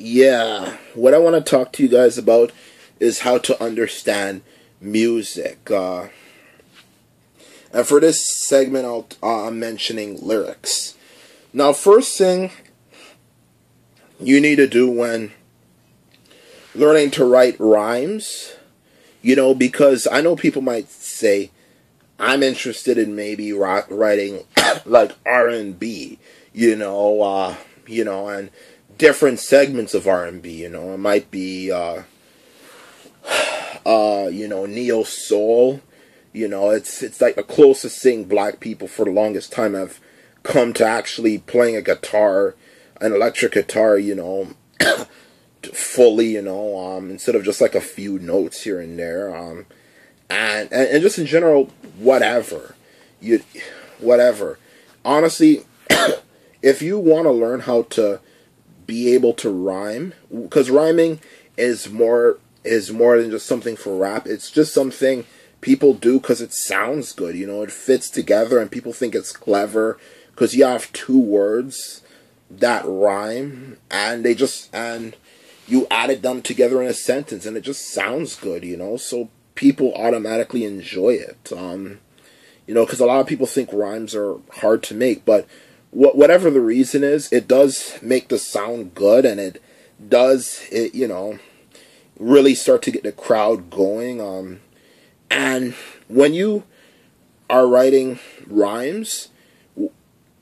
Yeah, what I want to talk to you guys about is how to understand music. And for this segment, I'm mentioning lyrics. Now, first thing you need to do when learning to write rhymes, because I know people might say, I'm interested in maybe writing like R&B, and different segments of R&B, it might be, neo soul, it's like the closest thing black people for the longest time have come to actually playing a guitar, an electric guitar, fully, instead of just like a few notes here and there, and just in general, whatever. Honestly, if you want to learn how to be able to rhyme, because rhyming is more than just something for rap. It's just something people do because it sounds good. It fits together, and people think it's clever because you have two words that rhyme, and you added them together in a sentence, and it just sounds good. So people automatically enjoy it. Because a lot of people think rhymes are hard to make, but whatever the reason is, it does make the sound good, and it really start to get the crowd going. And when you are writing rhymes,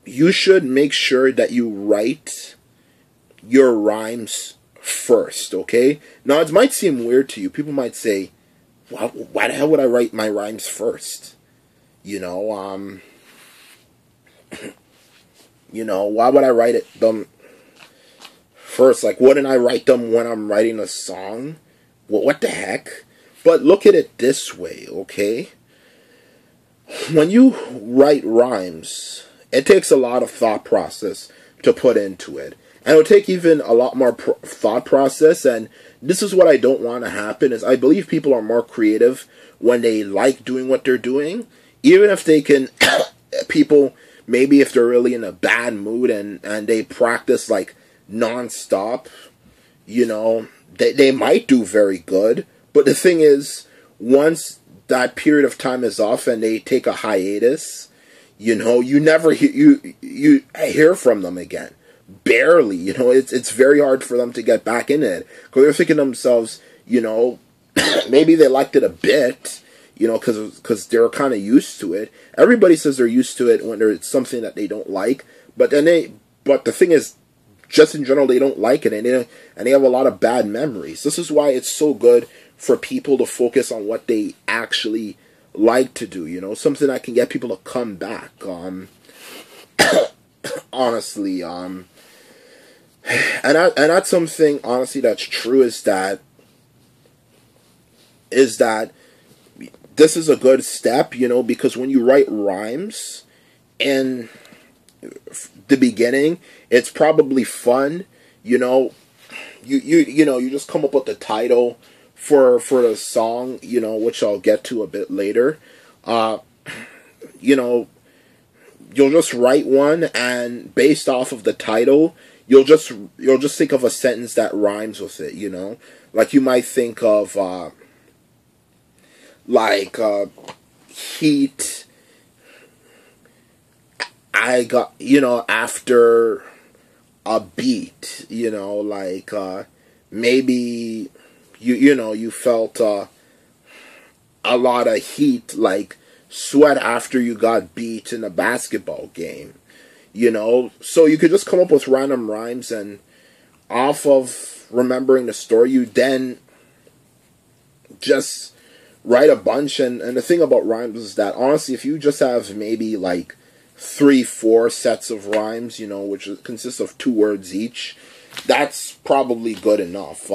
you should make sure that you write your rhymes first, okay? Now, it might seem weird to you. People might say, why the hell would I write my rhymes first? Why would I write them first? Like, wouldn't I write them when I'm writing a song? Well, what the heck? But look at it this way, okay? When you write rhymes, it takes a lot of thought process to put into it. And it'll take even a lot more thought process, and this is what I don't want to happen, is I believe people are more creative when they like doing what they're doing, even if they can, people, maybe if they're really in a bad mood and they practice like non-stop, they might do very good. But the thing is, once that period of time is off and they take a hiatus, you never you hear from them again. Barely, it's very hard for them to get back in it, because they're thinking to themselves, maybe they liked it a bit, because they're kind of used to it. Everybody says they're used to it when it's something that they don't like, but the thing is, just in general, they don't like it, and they have a lot of bad memories. This is why it's so good for people to focus on what they actually like to do, something that can get people to come back, honestly, and that's something, honestly, that's true, is that this is a good step, because when you write rhymes in the beginning, it's probably fun, you just come up with the title for the song, which I'll get to a bit later. You'll just write one, and based off of the title, you'll just think of a sentence that rhymes with it, like you might think of heat, I got, after a beat, maybe you felt a lot of heat, like sweat after you got beat in a basketball game, so you could just come up with random rhymes, and off of remembering the story, you then just write a bunch. And the thing about rhymes is that, honestly, if you just have maybe like 3-4 sets of rhymes, which consists of 2 words each, that's probably good enough.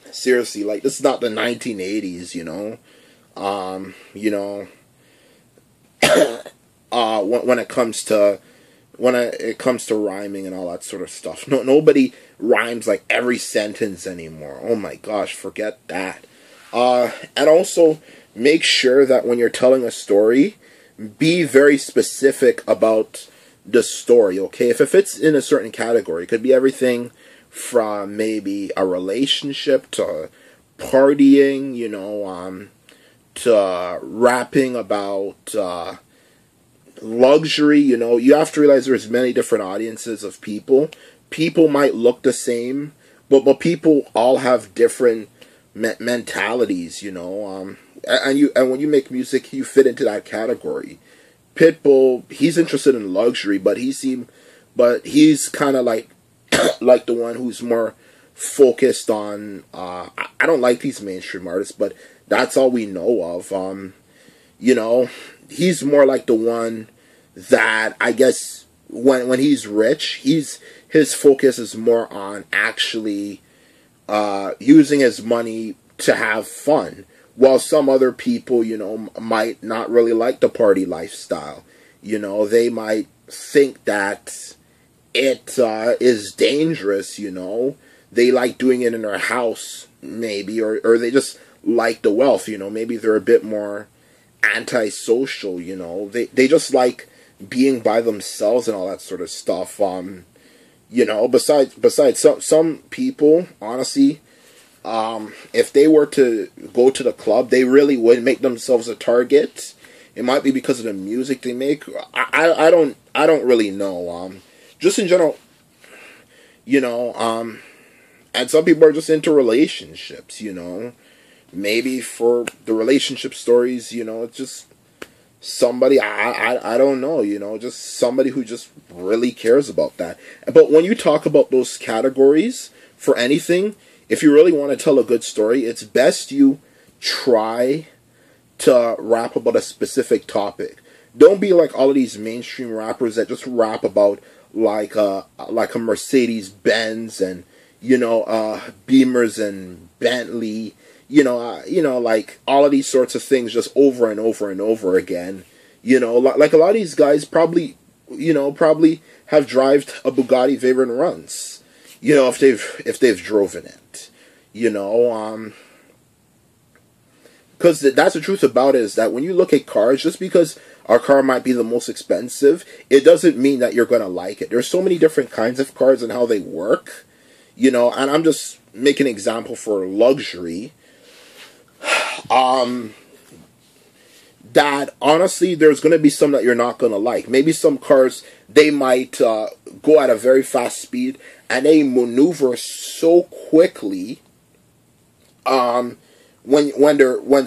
Seriously, like, this is not the 1980s, when it comes to rhyming and all that sort of stuff. Nobody rhymes like every sentence anymore. Oh my gosh, forget that. And also make sure that when you're telling a story, be very specific about the story, okay? If it fits in a certain category, it could be everything from maybe a relationship to partying, to rapping about luxury. You have to realize there's many different audiences of people. People might look the same, but people all have different mentalities, and when you make music, you fit into that category. Pitbull, he's interested in luxury, but he's kind of like like the one who's more focused on. I don't like these mainstream artists, but that's all we know of. He's more like the one that, I guess, when he's rich, his focus is more on actually using his money to have fun, while some other people, might not really like the party lifestyle. They might think that it is dangerous. They like doing it in their house, maybe, or they just like the wealth. Maybe they're a bit more antisocial. They just like being by themselves and all that sort of stuff. Besides some people, honestly, if they were to go to the club, they really would make themselves a target. It might be because of the music they make. I don't really know. Just in general, and some people are just into relationships. Maybe for the relationship stories, it's just somebody, I don't know, just somebody who just really cares about that. But when you talk about those categories for anything, if you really want to tell a good story, it's best you try to rap about a specific topic. Don't be like all of these mainstream rappers that just rap about like a Mercedes Benz and Beamers and Bentley, like all of these sorts of things just over and over and over again. Like a lot of these guys probably have driven a Bugatti Veyron runs, if they've driven it, because that's the truth about it, is that when you look at cars, just because our car might be the most expensive, it doesn't mean that you're going to like it. There's so many different kinds of cars and how they work, and I'm just making an example for luxury. That honestly, there's going to be some that you're not going to like. Maybe some cars, they might go at a very fast speed and they maneuver so quickly when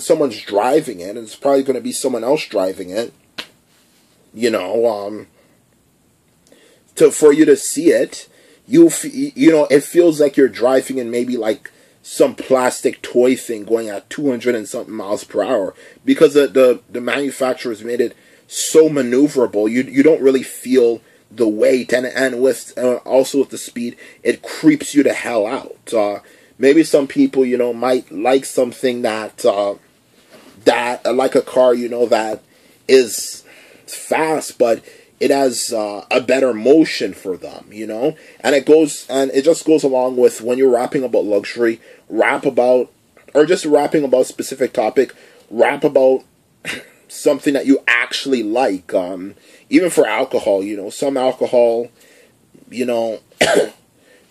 someone's driving it, and it's probably going to be someone else driving it, for you to see it, it feels like you're driving in maybe like some plastic toy thing going at 200 and something miles per hour, because the manufacturers made it so maneuverable. You don't really feel the weight, and with also with the speed, it creeps you the hell out. Maybe some people might like something that like a car that is fast, but it has a better motion for them, and it just goes along with when you're rapping about luxury, rap about, or just rapping about a specific topic, rap about something that you actually like. Even for alcohol, some alcohol,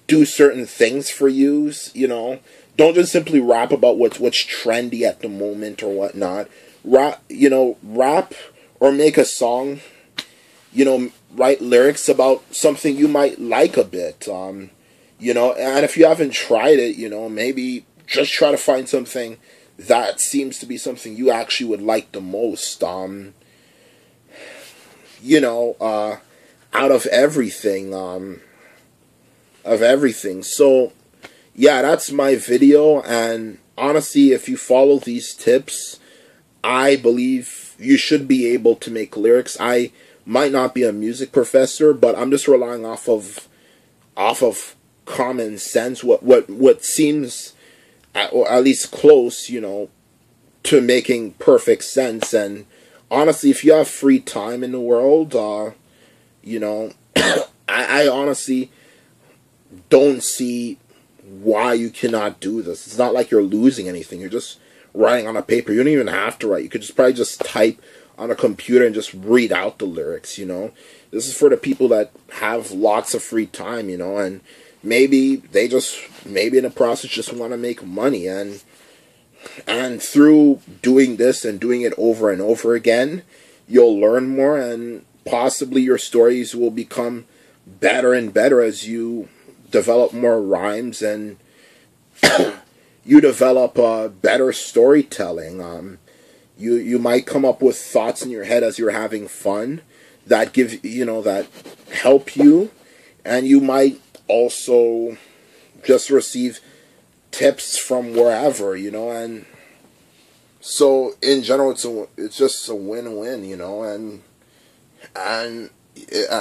do certain things for you, Don't just simply rap about what's trendy at the moment or whatnot. Rap or make a song, write lyrics about something you might like a bit, and if you haven't tried it, maybe just try to find something that seems to be something you actually would like the most, out of everything, So, yeah, that's my video, and honestly, if you follow these tips, I believe you should be able to make lyrics. I might not be a music professor, but I'm just relying off of common sense, what seems or at least close, to making perfect sense. And honestly, if you have free time in the world, I honestly don't see why you cannot do this. It's not like you're losing anything. You're just writing on a paper. You don't even have to write. You could probably just type on a computer and just read out the lyrics, This is for the people that have lots of free time, and maybe they just, maybe in the process just want to make money, and through doing this and doing it over and over again, you'll learn more, and possibly your stories will become better and better as you develop more rhymes, and you develop better storytelling. You might come up with thoughts in your head as you're having fun that give, that help you, and you might also just receive tips from wherever, and so in general it's just a win-win, and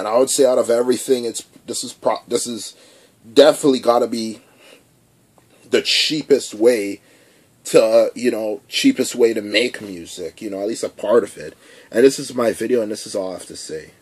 I would say out of everything, this is definitely got to be the cheapest way to make music, at least a part of it. And this is my video, and this is all I have to say.